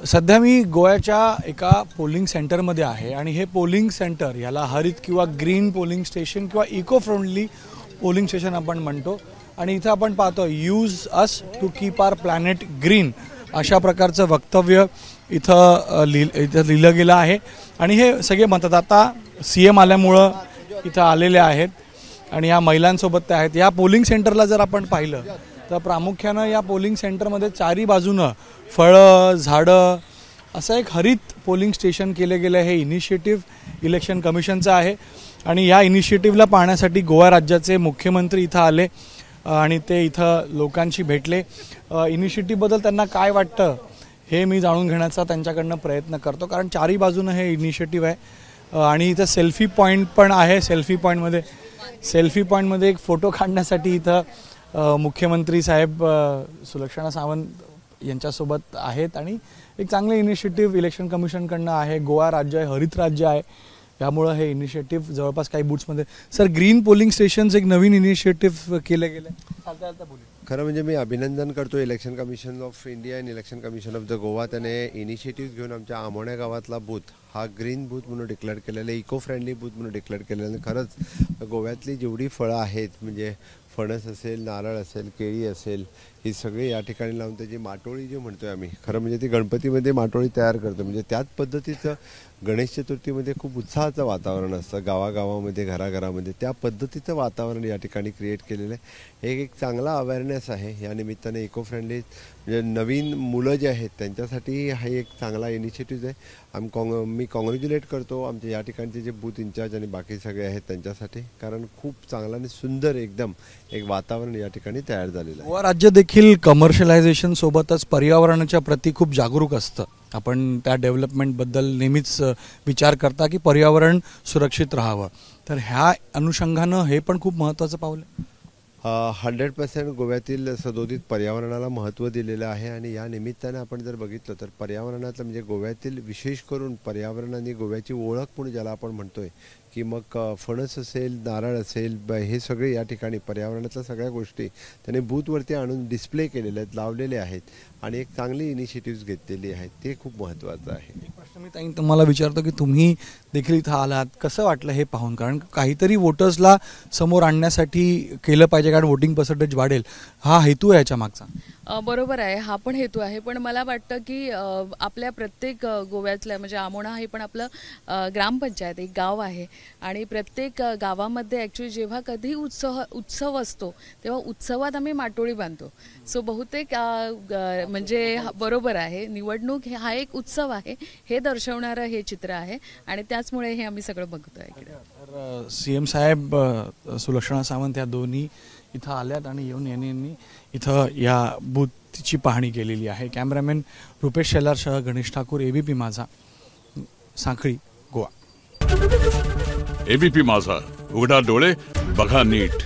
सध्या मी गोव्याच्या एका पोलिंग सेंटरमध्ये आहे आणि हे पोलिंग सेंटर याला हरित किंवा ग्रीन पोलिंग स्टेशन किंवा इको फ्रेंडली पोलिंग स्टेशन आपण म्हणतो आणि इथं आपण पाहतो use us to keep our planet green अशा प्रकारचं वक्तव्य इथं लिहिलं गेलं आहे आणि हे सगळे मतदाता सीएम आल्यामुळं इथं आलेले आहेत आणि या महिलांसोबत ते आहेत। या पोलिंग सेंटरला जर आपण पाहिलं तर प्रामुख्याने या पोलिंग सेंटरमध्ये चारी बाजूनं फळं झाडं असं एक हरित पोलिंग स्टेशन केले गेले। हे इनिशिएटिव्ह इलेक्शन कमिशनचं आहे आणि या इनिशिएटिव्हला पाहण्यासाठी गोवा राज्याचे मुख्यमंत्री इथं आले आणि ते इथं लोकांशी भेटले। इनिशिएटिव्हबद्दल त्यांना काय वाटतं हे मी जाणून घेण्याचा त्यांच्याकडनं प्रयत्न करतो, कारण चारी बाजूनं हे इनिशिएटिव्ह आहे आणि इथं सेल्फी पॉईंट पण आहे। सेल्फी पॉईंटमध्ये एक फोटो काढण्यासाठी इथं मुख्यमंत्री साहेब सुलक्षणा सावंत यांच्यासोबत आहेत आणि एक चांगले इनिशिएटिव्ह इलेक्शन कमिशनकडनं आहे। गोवा राज्य आहे, हरित राज्य आहे, त्यामुळे हे इनिशिएटिव्ह जवळपास काही बूथ्समध्ये सर ग्रीन पोलिंग स्टेशन्स एक नवीन इनिशिएटिव्ह केले गेले। खरं म्हणजे मी अभिनंदन करतो इलेक्शन कमिशन ऑफ इंडिया आणि election commission of the Goa. त्याने इनिशिएटिव्ह घेऊन आमच्या आमोण्या गावातला बूथ हा ग्रीन बूथ म्हणून डिक्लेअर केलेला, इको फ्रेंडली बूथ म्हणून डिक्लेअर केलेलं। खरंच गोव्यातली जेवढी फळं आहेत म्हणजे फणस असेल, नारळ असेल, केळी असेल, ही सगळी या ठिकाणी लावून त्याची माटोळी जी म्हणतोय आम्ही, खरं म्हणजे ती गणपतीमध्ये माटोळी तयार करतो। म्हणजे त्याच पद्धतीचं गणेश चतुर्थीमध्ये खूप उत्साहाचं वातावरण असतं गावागावामध्ये, घराघरामध्ये, त्या पद्धतीचं वातावरण या ठिकाणी क्रिएट केलेलं आहे। एक चांगला अवेअरनेस आहे या निमित्ताने इको फ्रेंडली, म्हणजे नवीन मुलं जे आहेत त्यांच्यासाठी हा एक चांगला इनिशिएटिव्ह आहे। मी कॉंग्रॅच्युलेट करतो आमच्या या ठिकाणचे जे बूथ इन्चार्ज आणि बाकी सगळे आहेत त्यांच्यासाठी, कारण खूप चांगलं आणि सुंदर एकदम एक वातावरण या ठिकाणी तयार झालेलं आहे। गोवा राज्य देखील कमर्शियलायझेशन सोबतच पर्यावरणाच्या प्रति खूप जागरूक असतं। आपण त्या डेव्हलपमेंटबद्दल नेहमीच विचार करता की पर्यावरण सुरक्षित राहावं, तर ह्या अनुषंगानं हे पण खूप महत्त्वाचं पाऊल आहे। 100% गोव्यातील सदोदित पर्यावरणाला महत्त्व दिलेलं आहे आणि या निमित्ताने आपण जर बघितलं तर पर्यावरणातलं म्हणजे गोव्यातील विशेष करून पर्यावरण आणि गोव्याची ओळख म्हणून ज्याला आपण म्हणतोय की मग फणस असेल, नारळ असेल, हे सगळे या ठिकाणी पर्यावरणाच्या सगळ्या गोष्टी त्यांनी बूथवरती आणून डिस्प्ले केलेले आहेत, लावलेले आहेत आणि एक चांगली इनिशिएटिव्ह घेतलेली आहेत, ते खूप महत्त्वाचं आहे। एक प्रश्न मी ताई तुम्हाला विचारतो की तुम्ही देखील इथं आलात, कसं वाटलं हे पाहून? कारण काहीतरी वोटर्सला समोर आणण्यासाठी केलं पाहिजे, कारण वोटिंग पर्सेंटेज वाढेल, हा हेतू आहे याच्या मागचा। बरोबर आहे, हा पण हेतू आहे, पण मला वाटतं की आपल्या प्रत्येक गोव्यातल्या म्हणजे आमोणा हे पण आपलं ग्रामपंचायत एक गाव आहे आणि प्रत्येक गावामध्ये ॲक्च्युली जेव्हा कधी उत्सव असतो तेव्हा उत्सवात आम्ही माटोळी बांधतो। सो बहुतेक म्हणजे बरोबर आहे, निवडणूक हा एक उत्सव आहे हे दर्शवणारं हे चित्र आहे आणि त्याचमुळे हे आम्ही सगळं बघतोय इकडे। सीएम साहेब सुलक्षणा सावंत या दोन्ही इथं आल्यात आणि येऊन यांनी इथं या बूथची पाहणी केलेली आहे। कॅमेरामॅन रुपेश शेलारसह गणेश ठाकूर, एबीपी माझा, साखळी, गोवा। एबीपी माझा, उघडा डोळे बघा नीट।